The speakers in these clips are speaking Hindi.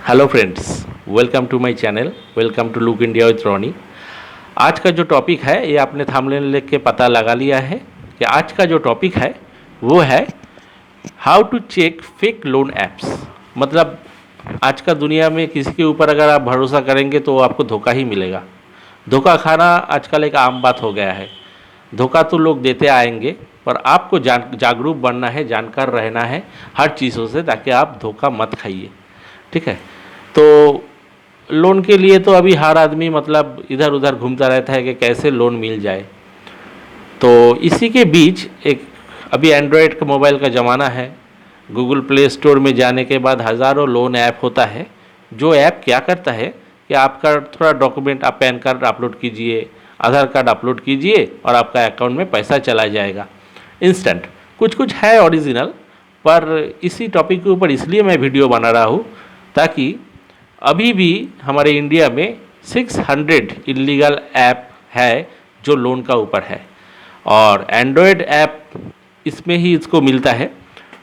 Hello friends, welcome to my channel. Welcome to look India with Ronnie. आज का जो टॉपिक है ये आपने थंबनेल लिख के पता लगा लिया है कि आज का जो टॉपिक है वो है how to check fake loan apps. मतलब आज का दुनिया में किसी के ऊपर अगर आप भरोसा करेंगे तो आपको धोखा ही मिलेगा। धोखा खाना आजकल एक आम बात हो गया है। धोखा तो लोग देते आएंगे, पर आपको जागरूक बनना है, जानकार रहना है हर चीज़ों से, ताकि आप धोखा मत खाइए। ठीक है। तो लोन के लिए तो अभी हर आदमी मतलब इधर उधर घूमता रहता है कि कैसे लोन मिल जाए। तो इसी के बीच एक अभी एंड्रॉयड का मोबाइल का ज़माना है। गूगल प्ले स्टोर में जाने के बाद हज़ारों लोन ऐप होता है। जो ऐप क्या करता है कि आपका थोड़ा डॉक्यूमेंट, आप पैन कार्ड अपलोड कीजिए, आधार कार्ड अपलोड कीजिए और आपका अकाउंट में पैसा चला जाएगा इंस्टेंट। कुछ कुछ है ओरिजिनल, पर इसी टॉपिक के ऊपर इसलिए मैं वीडियो बना रहा हूँ ताकि अभी भी हमारे इंडिया में 600 इलीगल ऐप है जो लोन का ऊपर है, और एंड्रॉयड ऐप इसमें ही इसको मिलता है।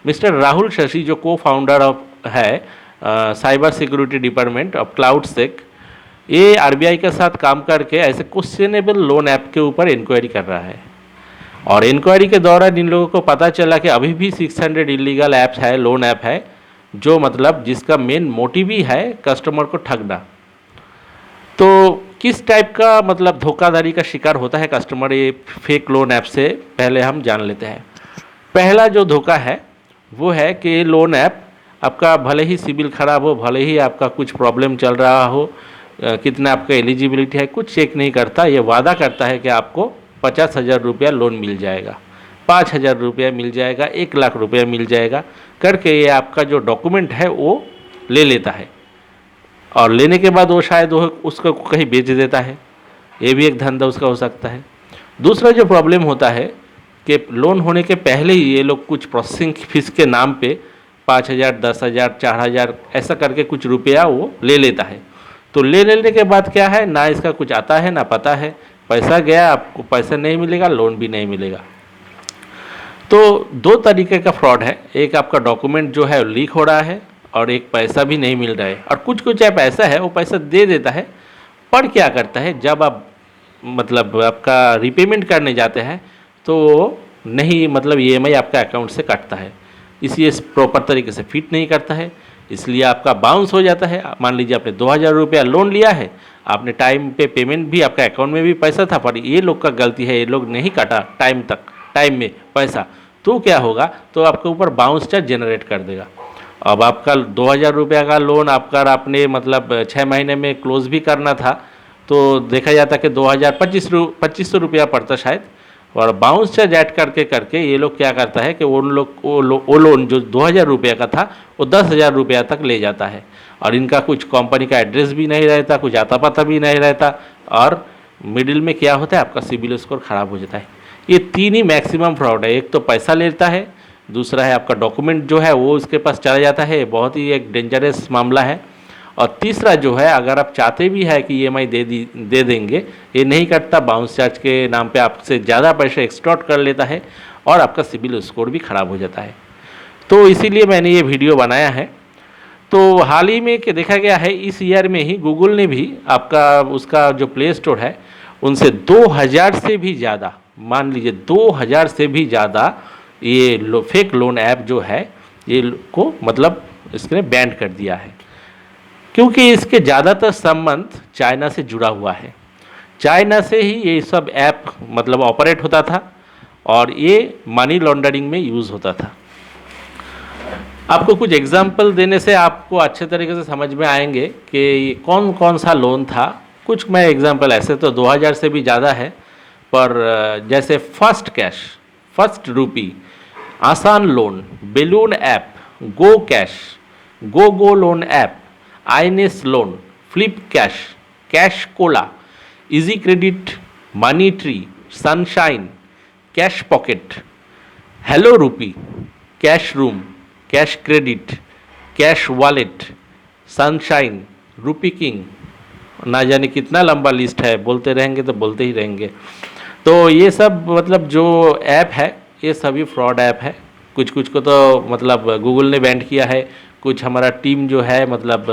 मिस्टर राहुल शशि जो को फाउंडर ऑफ है cyber security department of CloudSEK, ये आरबीआई के साथ काम करके ऐसे क्वेश्चनेबल लोन ऐप के ऊपर इंक्वायरी कर रहा है। और इंक्वायरी के दौरान इन लोगों को पता चला कि अभी भी 600 इलीगल ऐप्स है, लोन ऐप है, जो मतलब जिसका मेन मोटिव ही है कस्टमर को ठगना। तो किस टाइप का मतलब धोखाधड़ी का शिकार होता है कस्टमर ये फेक लोन ऐप से, पहले हम जान लेते हैं। पहला जो धोखा है वो है कि लोन ऐप आपका भले ही सिबिल खराब हो, भले ही आपका कुछ प्रॉब्लम चल रहा हो, कितना आपका एलिजिबिलिटी है, कुछ चेक नहीं करता। ये वादा करता है कि आपको 50,000 रुपया लोन मिल जाएगा, 5,000 रुपया मिल जाएगा, 1,00,000 रुपया मिल जाएगा करके ये आपका जो डॉक्यूमेंट है वो ले लेता है। और लेने के बाद वो शायद वो उसको कहीं बेच देता है। ये भी एक धंधा उसका हो सकता है। दूसरा जो प्रॉब्लम होता है कि लोन होने के पहले ही ये लोग कुछ प्रोसेसिंग फीस के नाम पे 5,000, 10,000, 4,000 ऐसा करके कुछ रुपया वो ले लेता है। तो ले लेने के बाद क्या है, ना इसका कुछ आता है ना पता है, पैसा गया, आपको पैसा नहीं मिलेगा, लोन भी नहीं मिलेगा। तो दो तरीके का फ्रॉड है। एक आपका डॉक्यूमेंट जो है लीक हो रहा है, और एक पैसा भी नहीं मिल रहा है। और कुछ कुछ ऐप ऐसा है वो पैसा दे देता है, पर क्या करता है जब आप मतलब आपका रिपेमेंट करने जाते हैं तो नहीं, मतलब ईएमआई आपका अकाउंट से कटता है, इसलिए प्रॉपर तरीके से फिट नहीं करता है, इसलिए आपका बाउंस हो जाता है। मान लीजिए आपने 2,000 रुपया लोन लिया है, आपने टाइम पे पेमेंट भी, आपका अकाउंट में भी पैसा था, पर ये लोग का गलती है, ये लोग नहीं काटा टाइम में पैसा, तो क्या होगा, तो आपके ऊपर बाउंस चार्ज जनरेट कर देगा। अब आपका 2,000 रुपया का लोन आपका आपने मतलब 6 महीने में क्लोज भी करना था, तो देखा जाता कि 2,025 रुपया पड़ता शायद। और बाउंस चार्ज ऐड करके करके ये लोग क्या करता है कि वो लोन जो 2,000 रुपया का था वो 10,000 रुपया तक ले जाता है। और इनका कुछ कंपनी का एड्रेस भी नहीं रहता, कुछ आता पता भी नहीं रहता, और मिडिल में क्या होता है, आपका सिबिल स्कोर ख़राब हो जाता है। ये तीन ही मैक्सिमम फ्रॉड है। एक तो पैसा लेता है, दूसरा है आपका डॉक्यूमेंट जो है वो उसके पास चला जाता है, बहुत ही एक डेंजरस मामला है। और तीसरा जो है, अगर आप चाहते भी है कि ईएमआई दे देंगे, ये नहीं करता, बाउंस चार्ज के नाम पे आपसे ज़्यादा पैसे एक्सटॉर्ट कर लेता है और आपका सिबिल स्कोर भी ख़राब हो जाता है। तो इसीलिए मैंने ये वीडियो बनाया है। तो हाल ही में कि देखा गया है, इस ईयर में ही गूगल ने भी आपका उसका जो प्ले स्टोर है उनसे 2,000 से भी ज़्यादा, मान लीजिए 2,000 से भी ज़्यादा ये फेक लोन ऐप जो है ये को मतलब इसने बैन कर दिया है, क्योंकि इसके ज़्यादातर संबंध चाइना से जुड़ा हुआ है। चाइना से ही ये सब ऐप मतलब ऑपरेट होता था और ये मनी लॉन्ड्रिंग में यूज़ होता था। आपको कुछ एग्जाम्पल देने से आपको अच्छे तरीके से समझ में आएंगे कि कौन कौन सा लोन था। कुछ मैं एग्जाम्पल, ऐसे तो 2,000 से भी ज़्यादा है, पर जैसे फर्स्ट कैश, फर्स्ट रूपी, आसान loan, balloon app, go cash, go loan app, आईनेस loan, flip cash, cash cola, easy credit, money tree, sunshine, cash pocket, hello rupee, cash room, cash credit, cash wallet, sunshine, rupee king, ना जाने कितना लंबा लिस्ट है, बोलते रहेंगे तो बोलते ही रहेंगे। तो ये सब मतलब जो ऐप है ये सभी फ्रॉड ऐप है। कुछ कुछ को तो मतलब गूगल ने बैन किया है, कुछ हमारा टीम जो है मतलब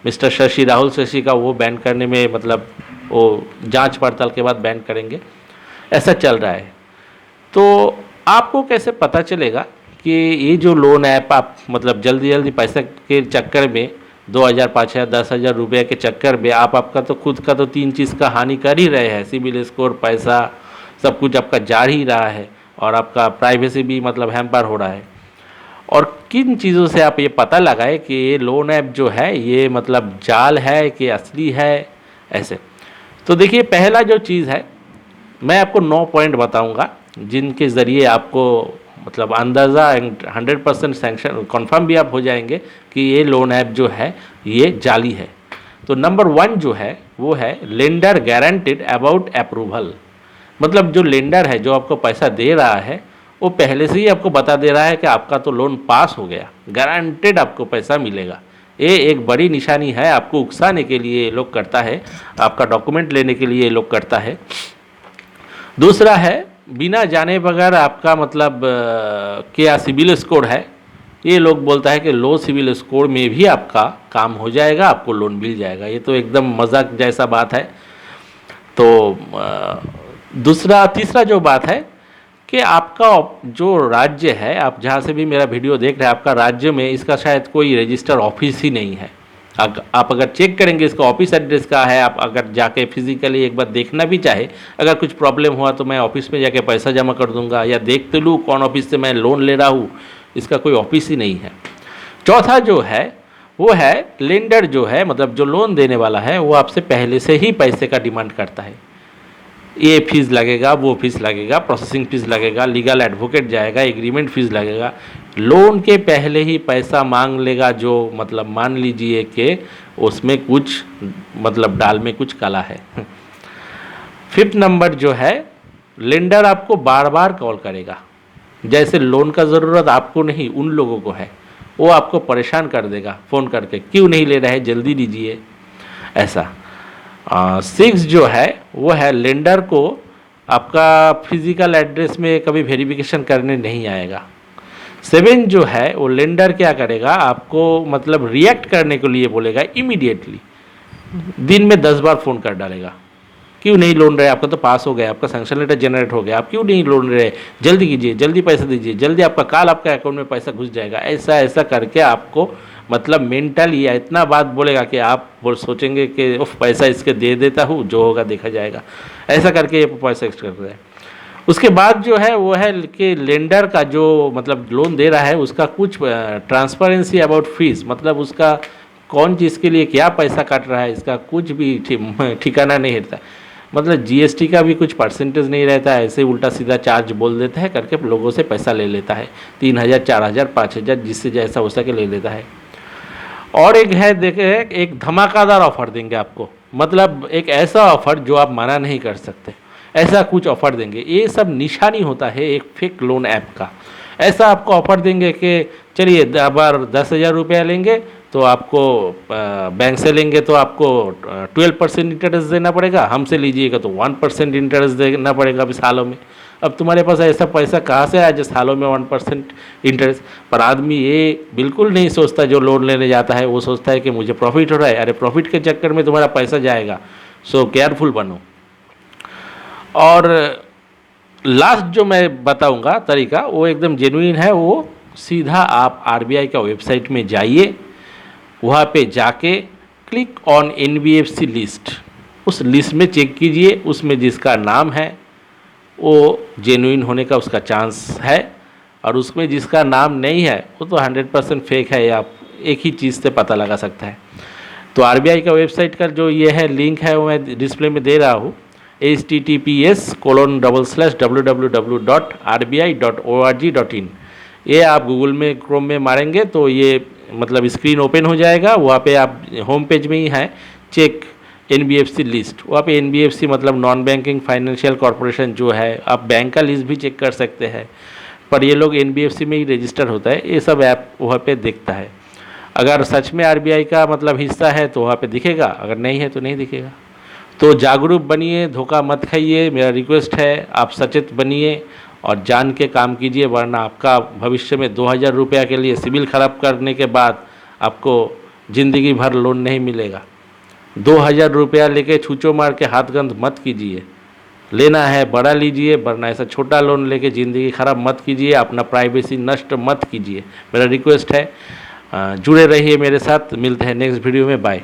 मिस्टर शशि राहुल शशि का वो बैन करने में मतलब वो जांच पड़ताल के बाद बैन करेंगे, ऐसा चल रहा है। तो आपको कैसे पता चलेगा कि ये जो लोन ऐप आप मतलब जल्दी जल्दी पैसे के चक्कर में 2000 5000 10,000 रुपये के चक्कर में आपका तो खुद का तो 3 चीज़ का हानि कर ही रहे हैं, सिबिल स्कोर, पैसा, सब कुछ आपका जा ही रहा है और आपका प्राइवेसी भी मतलब हैम्पर हो रहा है। और किन चीज़ों से आप ये पता लगाए कि ये लोन ऐप जो है ये मतलब जाल है कि असली है, ऐसे। तो देखिए, पहला जो चीज़ है, मैं आपको 9 पॉइंट बताऊंगा जिनके ज़रिए आपको मतलब अंदाज़ा 100% सैंक्शन कन्फर्म भी आप हो जाएंगे कि ये लोन ऐप जो है ये जाली है। तो नंबर 1 जो है वो है लेंडर गारंटीड अबाउट अप्रूवल। मतलब जो लेंडर है, जो आपको पैसा दे रहा है, वो पहले से ही आपको बता दे रहा है कि आपका तो लोन पास हो गया, गारंटेड आपको पैसा मिलेगा। ये एक बड़ी निशानी है, आपको उकसाने के लिए ये लोग करता है, आपका डॉक्यूमेंट लेने के लिए ये लोग करता है। दूसरा है, बिना जाने बगैर आपका मतलब क्या सिबिल स्कोर है, ये लोग बोलता है कि लो सिबिल स्कोर में भी आपका काम हो जाएगा, आपको लोन मिल जाएगा। ये तो एकदम मजाक जैसा बात है। तो तीसरा जो बात है कि आपका जो राज्य है, आप जहाँ से भी मेरा वीडियो देख रहे हैं, आपका राज्य में इसका शायद कोई रजिस्टर ऑफिस ही नहीं है। आप अगर चेक करेंगे इसका ऑफिस एड्रेस का है, आप अगर जाके फिजिकली एक बार देखना भी चाहे, अगर कुछ प्रॉब्लम हुआ तो मैं ऑफिस में जाके पैसा जमा कर दूंगा या देख तो लूँ कौन ऑफिस से मैं लोन ले रहा हूँ, इसका कोई ऑफिस ही नहीं है। चौथा जो है वो है लेंडर जो है, मतलब जो लोन देने वाला है, वो आपसे पहले से ही पैसे का डिमांड करता है। ये फीस लगेगा, वो फीस लगेगा, प्रोसेसिंग फीस लगेगा, लीगल एडवोकेट जाएगा, एग्रीमेंट फीस लगेगा, लोन के पहले ही पैसा मांग लेगा। जो मतलब मान लीजिए कि उसमें कुछ मतलब दाल में कुछ काला है। 5th नंबर जो है, लेंडर आपको बार बार कॉल करेगा, जैसे लोन का ज़रूरत आपको नहीं उन लोगों को है, वो आपको परेशान कर देगा फ़ोन करके, क्यों नहीं ले रहे, जल्दी लीजिए, ऐसा। 6 जो है वो है लेंडर को आपका फिजिकल एड्रेस में कभी वेरिफिकेशन करने नहीं आएगा। 7 जो है वो लेंडर क्या करेगा, आपको मतलब रिएक्ट करने के लिए बोलेगा इमीडिएटली, दिन में 10 बार फ़ोन कर डालेगा, क्यों नहीं लोन रहे, आपका तो पास हो गया, आपका सैंक्शन लेटर जनरेट हो गया, आप क्यों नहीं लोन रहे, जल्दी कीजिए, जल्दी पैसा दीजिए, जल्दी आपका कल आपका अकाउंट में पैसा घुस जाएगा। ऐसा ऐसा करके आपको मतलब मेंटली इतना बात बोलेगा कि आप सोचेंगे कि उफ पैसा इसके दे देता हूँ, जो होगा देखा जाएगा। ऐसा करके ये पैसा एक्सट्रा कर रहा है। उसके बाद जो है वो है कि लेंडर का जो मतलब लोन दे रहा है उसका कुछ ट्रांसपेरेंसी अबाउट फीस, मतलब उसका कौन चीज़ के लिए क्या पैसा काट रहा है, इसका कुछ भी ठिकाना नहीं रहता। मतलब जीएसटी का भी कुछ परसेंटेज नहीं रहता है, ऐसे उल्टा सीधा चार्ज बोल देता है करके लोगों से पैसा ले लेता है, 3000 4000 5000 जिससे जैसा हो सके ले लेता है। और एक है देखे, एक धमाकेदार ऑफर देंगे आपको, मतलब एक ऐसा ऑफर जो आप मना नहीं कर सकते, ऐसा कुछ ऑफर देंगे। ये सब निशानी होता है एक फेक लोन ऐप का। ऐसा आपको ऑफर देंगे कि चलिए अगर 10,000 रुपया लेंगे तो आपको बैंक से लेंगे तो आपको 12% इंटरेस्ट देना पड़ेगा, हमसे लीजिएगा तो 1% इंटरेस्ट देना पड़ेगा अभी सालों में। अब तुम्हारे पास ऐसा पैसा कहाँ से आया जो सालों में 1% इंटरेस्ट। पर आदमी ये बिल्कुल नहीं सोचता, जो लोन लेने जाता है वो सोचता है कि मुझे प्रॉफिट हो रहा है। अरे प्रॉफिट के चक्कर में तुम्हारा पैसा जाएगा, सो केयरफुल बनो। और लास्ट जो मैं बताऊंगा तरीका वो एकदम जेन्युइन है, वो सीधा आप आरबीआई का वेबसाइट में जाइए, वहाँ पे जाके क्लिक ऑन एनबीएफसी लिस्ट, उस लिस्ट में चेक कीजिए, उसमें जिसका नाम है वो जेन्युइन होने का उसका चांस है, और उसमें जिसका नाम नहीं है वो तो 100% फेक है, आप एक ही चीज़ से पता लगा सकता है। तो आरबीआई का वेबसाइट का जो ये है लिंक है वो मैं डिस्प्ले में दे रहा हूँ, https://www.rbi.org.in। ये आप गूगल में क्रोम में मारेंगे तो ये मतलब स्क्रीन ओपन हो जाएगा, वहाँ पे आप होम पेज में ही है चेक एनबीएफसी लिस्ट, वहाँ पे एनबीएफसी मतलब नॉन बैंकिंग फाइनेंशियल कॉरपोरेशन जो है, आप बैंक का लिस्ट भी चेक कर सकते हैं, पर ये लोग एनबीएफसी में ही रजिस्टर होता है, ये सब ऐप वहाँ पे दिखता है। अगर सच में आरबीआई का मतलब हिस्सा है तो वहाँ पे दिखेगा, अगर नहीं है तो नहीं दिखेगा। तो जागरूक बनिए, धोखा मत खाइए, मेरा रिक्वेस्ट है, आप सचेत बनिए और जान के काम कीजिए, वरना आपका भविष्य में 2000 रुपया के लिए सिविल ख़राब करने के बाद आपको ज़िंदगी भर लोन नहीं मिलेगा। 2000 रुपया लेके छूचो मार के हाथ गंद मत कीजिए। लेना है बड़ा लीजिए, वरना ऐसा छोटा लोन लेके ज़िंदगी ख़राब मत कीजिए, अपना प्राइवेसी नष्ट मत कीजिए। मेरा रिक्वेस्ट है, जुड़े रहिए मेरे साथ। मिलते हैं नेक्स्ट वीडियो में। बाय।